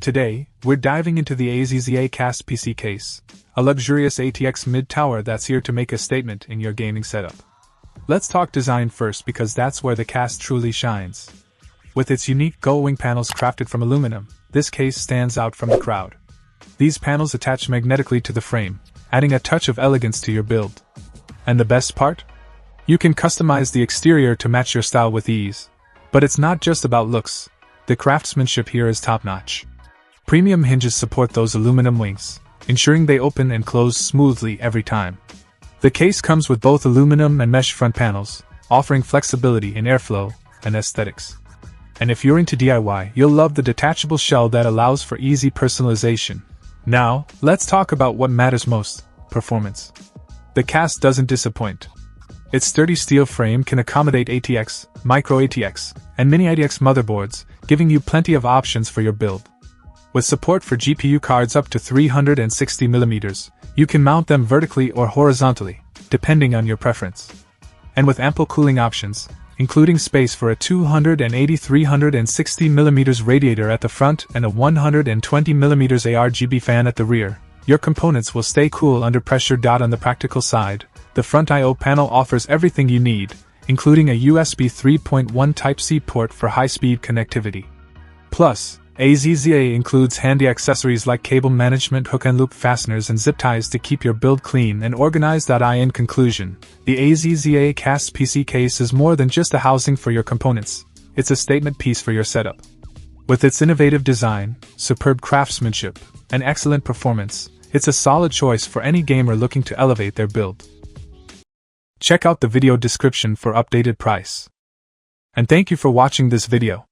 Today, we're diving into the AZZA Cast PC case, a luxurious ATX mid-tower that's here to make a statement in your gaming setup. Let's talk design first because that's where the cast truly shines. With its unique gull-wing panels crafted from aluminum, this case stands out from the crowd. These panels attach magnetically to the frame, adding a touch of elegance to your build. And the best part? You can customize the exterior to match your style with ease. But it's not just about looks. The craftsmanship here is top-notch. Premium hinges support those aluminum wings, ensuring they open and close smoothly every time. The case comes with both aluminum and mesh front panels, offering flexibility in airflow and aesthetics. And if you're into DIY, you'll love the detachable shell that allows for easy personalization. Now, let's talk about what matters most: performance. The cast doesn't disappoint. Its sturdy steel frame can accommodate ATX, micro ATX, and mini ATX motherboards, giving you plenty of options for your build. With support for GPU cards up to 360mm, you can mount them vertically or horizontally, depending on your preference. And with ample cooling options, including space for a 280-360mm radiator at the front and a 120mm ARGB fan at the rear, your components will stay cool under pressure. On the practical side, the front I/O panel offers everything you need, including a USB 3.1 Type-C port for high-speed connectivity. Plus, AZZA includes handy accessories like cable management, hook and loop fasteners, and zip ties to keep your build clean and organized. In conclusion, the AZZA Cast PC case is more than just a housing for your components. It's a statement piece for your setup. With its innovative design, superb craftsmanship, and excellent performance, it's a solid choice for any gamer looking to elevate their build. Check out the video description for updated price. And thank you for watching this video.